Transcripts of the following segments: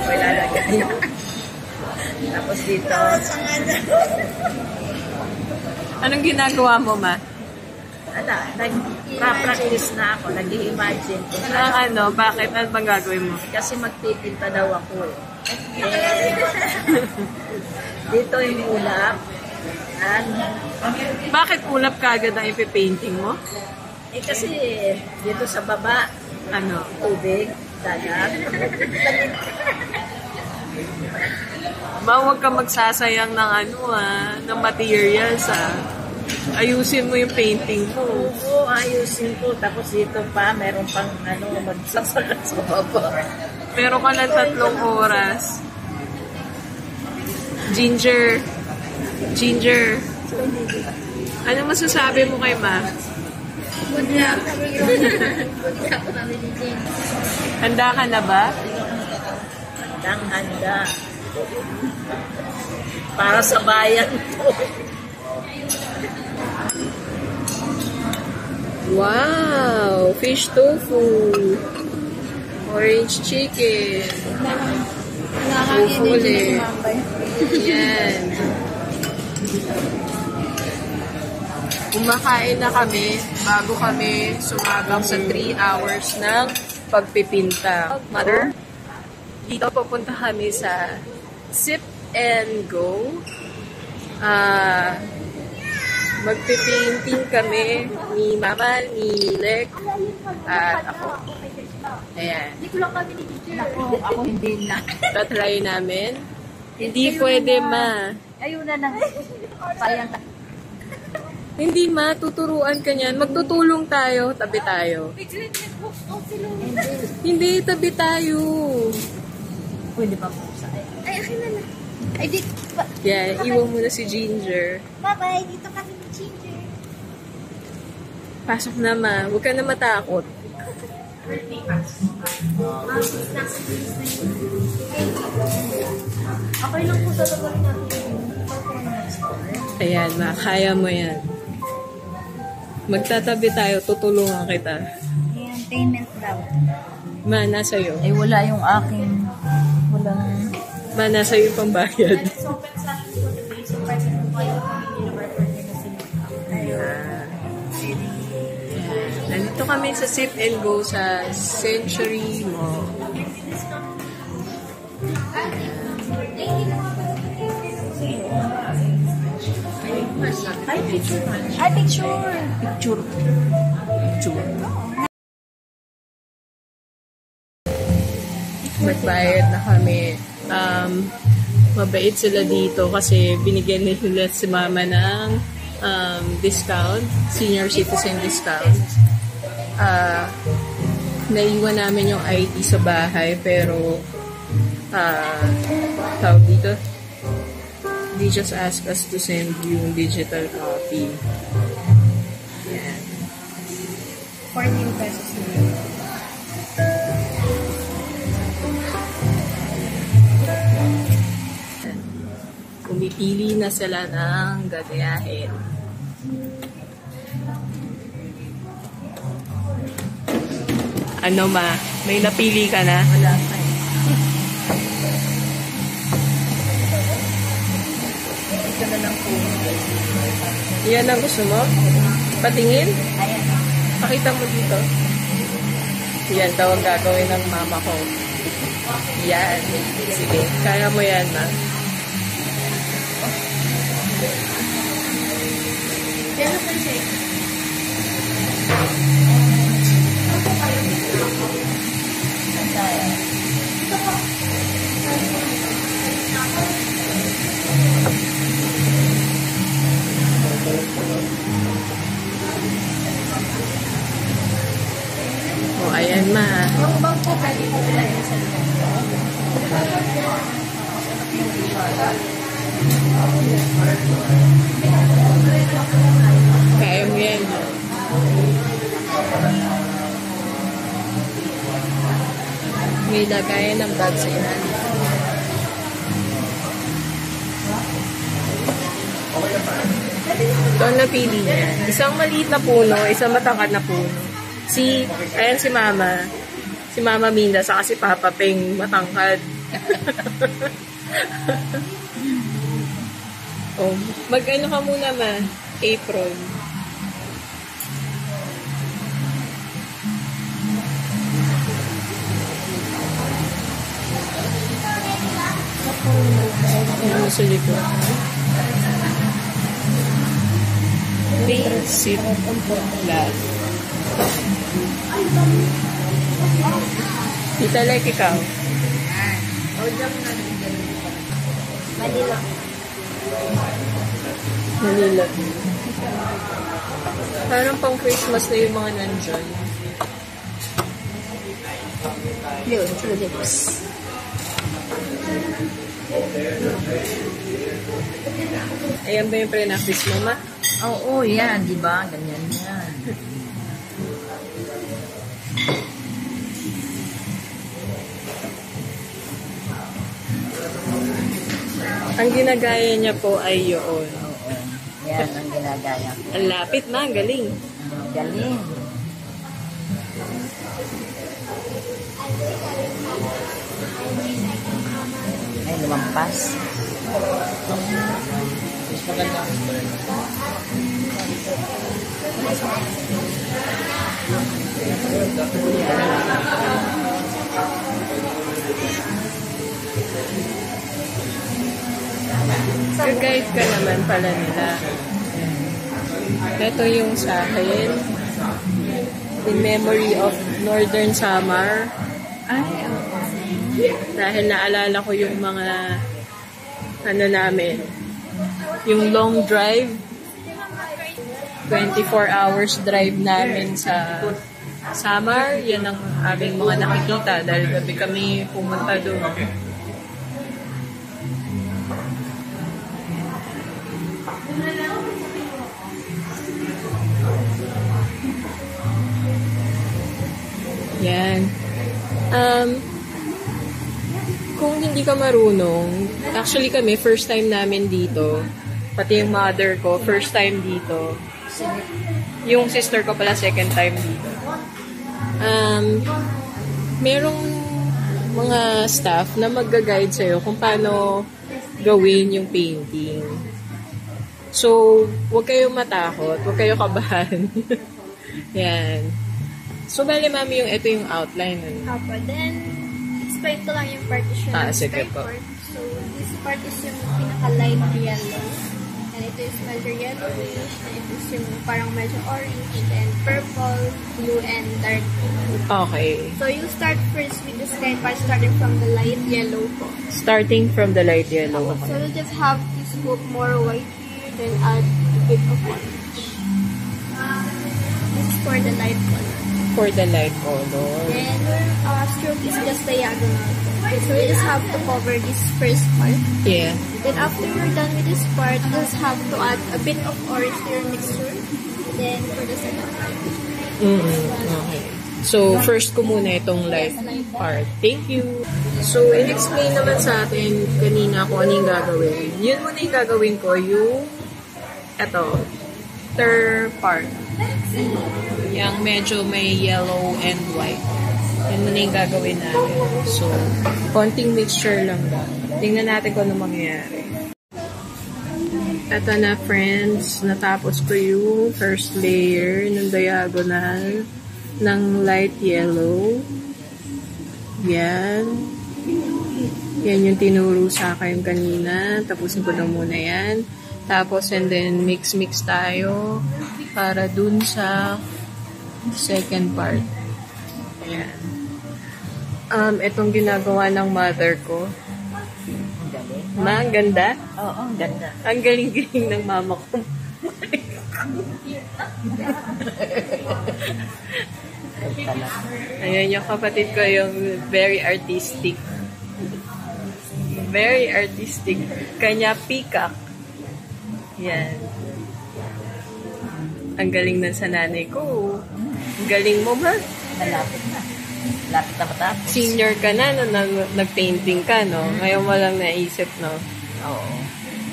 Wala lagay. Tapos dito. Anong ginagawa mo, Ma? Nag-practice na ako. Nag-i-imagine ko. Bakit? Ano bang gagawin mo? Kasi magpipinta daw ako. Dito yung ulap. Bakit ulap ka agad ang ipipainting mo? Kasi dito sa baba, tubig, dagat. Huwag ka magsasayang ng ng materials, Ayusin mo yung painting mo. Oo, ayusin ko. Tapos dito pa, meron pang magsasaka sa baba. Meron ka ng 3 oras. Ginger. Ano masasabi mo kay Ma? Good luck. Good luck po kami ni Jane. Handa ka na ba? Handa. Para sa bayan to. Wow! Fish tofu. Orange chicken. Ufole. Yan. Kumakain na kami bago kami sumabang sa 3 hours ng pagpipinta. Mother, dito pupunta kami sa Sip and Go. Magpipainting kami ni Mama, ni Lek, at ako. Ayan. Ako hindi na. Tatry namin. Hindi pwede, Ma. Ayun na lang. Sayang. Hindi, Ma. Tuturuan ka niyan. Magtutulong tayo. Tabi tayo. Hindi, tabi tayo. Pwede pa po sa akin. Ay, akin na lang. Ay, dito. Yeah, iwan mo na si Ginger. Bye-bye. Dito kami ni Ginger. Pasok na, Ma. Huwag ka na matakot. Okay lang po sa tabarin natin. Ayan, Ma. Kaya mo yan. Magtatabi tayo. Tutulungan kita. Ayan, payment daw. Ma, nasa iyo. Eh, wala yung aking. Walang. Ma, nasa iyo pang bayad. Nandito kami sa Sip and Go sa Century Mall. Ay, picture. Ay, picture. Picture. Magbayad na kami. Mabait sila dito kasi binigyan nila si Mama ng discount, senior citizen discount. Naiwan namin yung ID sa bahay pero tawag dito, they just ask us to send yung digital copy. Yan. 14 pesos na. Pumipili na sila ng gagayahin. Ano, Ma? May napili ka na? Wala pa eh. Ito na lang po. Yan ang gusto mo? Patingin? Ayan. Pakita mo dito. Yan daw ang gagawin ng mama ko. Yan. Sige, kaya mo yan, Ma. Yan ang pansin. O, ayan, Ma. Yung bang po pwede po tayo sa Kaya mo yan. May lagayan ng bag sa ilalim. Ito ang napili niya. Isang maliit na puno, isang matangkad na puno. Ayan si Mama. Si Mama Minda, saka si Papa Peng matangkad. Oh, mag-ano ka muna, Ma? Apron. Ano sa likod? Sit flat. Tita like ikaw? Manila. Manila. Parang pang Christmas na yung mga nandyan. Yun, tulips. Ayan ba yung pre-practice mo, Ma? Oo, yan, di ba? Ganyan yan. Ang ginagaya niya po ay yun. Oo, yan ang ginagaya. Ang lapit, Ma. Galing. Galing. Ay, lumampas. Guide ka naman pala nila. Ito yung sa akin. In memory of Northern Samar. Ay, Dahil naalala ko yung mga ano namin. Yung long drive. 24 hours drive namin sa Samar. Yan ang aming mga nakikita dahil gabi kami pumunta doon. Yan. Kung hindi ka marunong, actually kami, first time namin dito. Pati yung mother ko, first time dito. Yung sister ko pala, second time dito. Merong mga staff na mag-guide sa'yo kung paano gawin yung painting. So, huwag kayong matakot, huwag kayong kabahan. Yan. So, bali, Mami, ito yung outline. Apo, then, explain ko lang yung partition. Sige po. So, this part is yung pinaka-light yellow. And ito is medyo yellowish. And ito is yung parang medyo orange. Then, purple, blue, and dark blue. Okay. So, you start first with the sky part starting from the light yellow po. Starting from the light yellow. So, you just have to scoop more white here, then add a bit of orange. This is for the light color. For the light color. Then, stroke is just diagonal. Okay, so you just have to cover this first part. Yeah. Then after you're done with this part, you just have to add a bit of orange to your mixture. Then for the second part. Okay. So, first ko muna itong light part. Thank you. So, in-explain naman sa atin kanina kung ano yung gagawin. Yun muna yung gagawin ko, yung third part. Yung medyo may yellow and white. Yun muna yung gagawin natin. So, konting mixture lang ba. Tingnan natin kung ano mangyayari. Ito na, friends. Natapos ko yung first layer ng diagonal ng light yellow. Yan. Yan yung tinuro sa akin kanina. Tapusin ko na muna yan. Tapos, and then, mix-mix tayo para dun sa second part. Ayan. Itong ginagawa ng mother ko. ang galing. Ma, ang ganda. Oo, ang ganda. Ang galing-galing ng mama ko. Ayan yung kapatid ko, yung very artistic. Very artistic. Kanya peacock. Yan. Ang galing na sa nanay ko. Ang galing mo, ma. Malapit na. Lapit na matapos. Senior ka na, nag-painting ka, no? Ngayon mo lang naisip, no? Oo.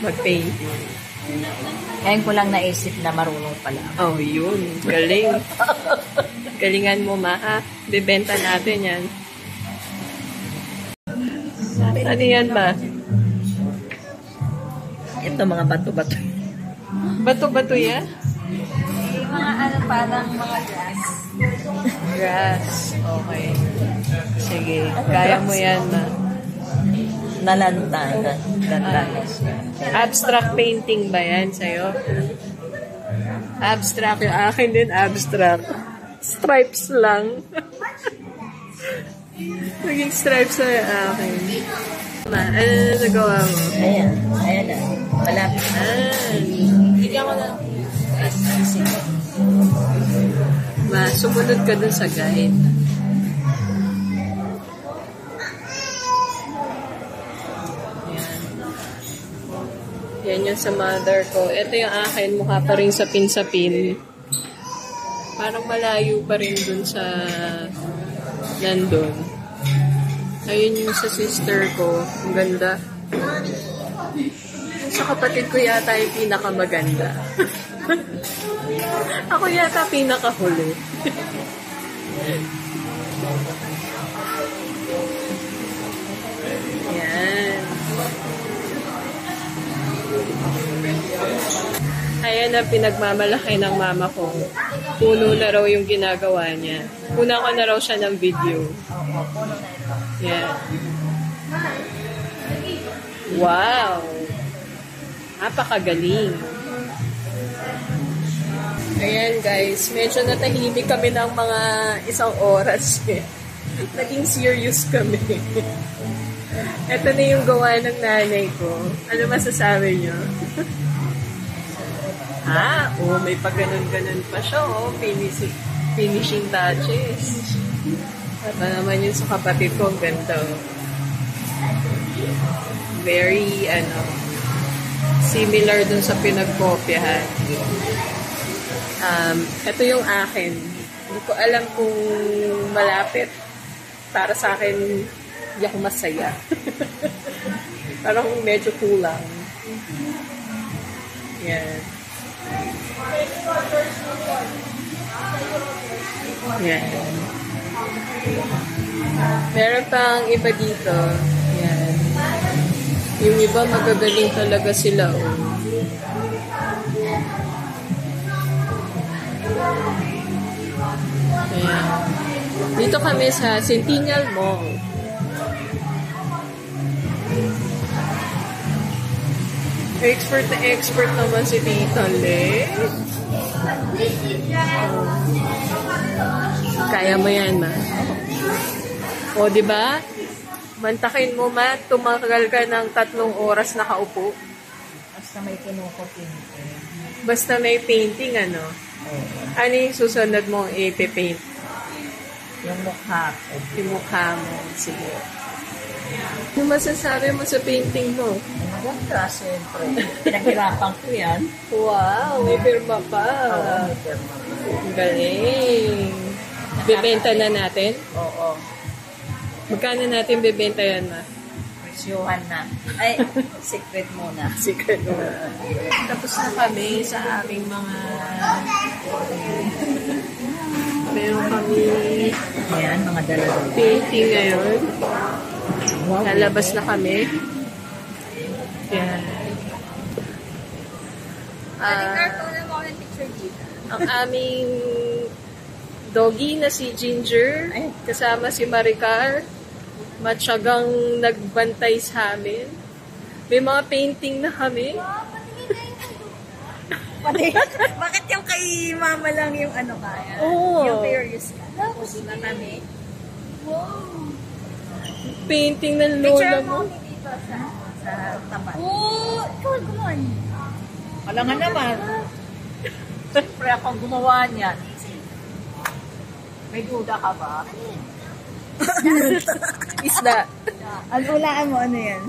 Mag-painting. Ngayon ko lang naisip na marunong pala. Oh, yun. Galing. Galingan mo, ma, ha? Bibenta natin yan. Ano yan, ma? Ito, mga bato-bato. Bato-bato yan? Mga ano, parang mga grass. Grass. Okay. Sige. Kaya mo yan, ma. Nalanta. Abstract painting ba yan sa'yo? Abstract. Yung akin din, abstract. Stripes lang. Naging stripes na yung akin. Ma, ano na nagawa mo? Ayan na. Malapit. Bigyan ko na. Ma, sumunod ka dun sa guide. Yan yung sa mother ko. Ito yung akin, mukha pa rin sa pin-sapin. Parang malayo pa rin dun sa nandun. Ayun yung sa sister ko. Ang ganda. Yung sa kapatid ko yata yung pinakamaganda. Ako yata pinakahuli. Yan. Ayan ang pinagmamalaki ng mama ko. Puno na raw yung ginagawa niya. Una ko na raw siya ng video. Yan. Wow! Napakagaling. Ayan guys, medyo natahimik kami ng mga isang oras. Naging serious kami. Ito na yung gawa ng nanay ko. Ano masasabi niyo? May pag-ganon-ganon pa siya, finishing touches. At naman yun sa kapatid ko, ang ganda. Very, similar dun sa pinagkopyahan. Ito yung akin. Hindi ko alam kung malapit. Para sa akin, hindi ako masaya. Parang medyo kulang. Yan. Yan. Meron pang iba dito. Yan. Yung iba magagaling talaga sila. Ayan. Dito kami sa Centennial Mall. Expert na expert naman si Tita Le. Kaya mo yan, ma. O, diba? Mantakin mo, ma. Tumagal ka ng 3 oras nakaupo. Basta may kinukutin. Basta may painting, ano? Ano yung susunod mong ipipaint? Yung mukha ko. Yung mukha mo. Sige. Ano masasabi mo sa painting mo? Maganda, siyempre. Pinaghirapan ko yan. Wow, may pirma pa. May pirma. Galing. Bibenta na natin? Oo. Magkano natin bibenta yan, ma? Presyuhan na. Ay, secret muna. Secret muna. Tapos na kami sa aming mga... Meron kami... Ayan, mga dala-dala. Painting ngayon. Wow. Lalabas na kami. Yan. Ang aming doggy na si Ginger, kasama si Maricar, matyagang nagbantay sa amin. May mga painting na kami. Bakit yung kay mama lang yung ano kaya? Oo. Yung curious ka. Tapos na kami. Wow! Painting ng lola Picture mo. mo dito Sa tapat. Oh! Ikaw gumawa niya. Wala nga naman. Siyempre akong gumawa niyan. May duda ka ba? Isda. Ang ulaan mo, ano yan?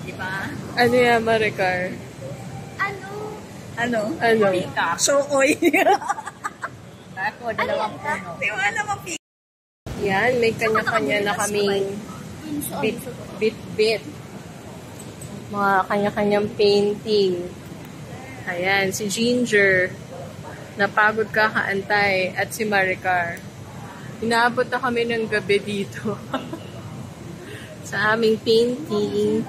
Diba? Ano yan, Maricar? Ano? Ano? Ano? Pika. Shokoy. Ako, 2 puno. Diba naman pika? Yan, may kanya-kanya na kaming bit-bit. Mga kanya-kanyang painting. Ayan, si Ginger. Napagod kakaantay at si Maricar. Inaabot na kami ng gabi dito. Sa aming painting.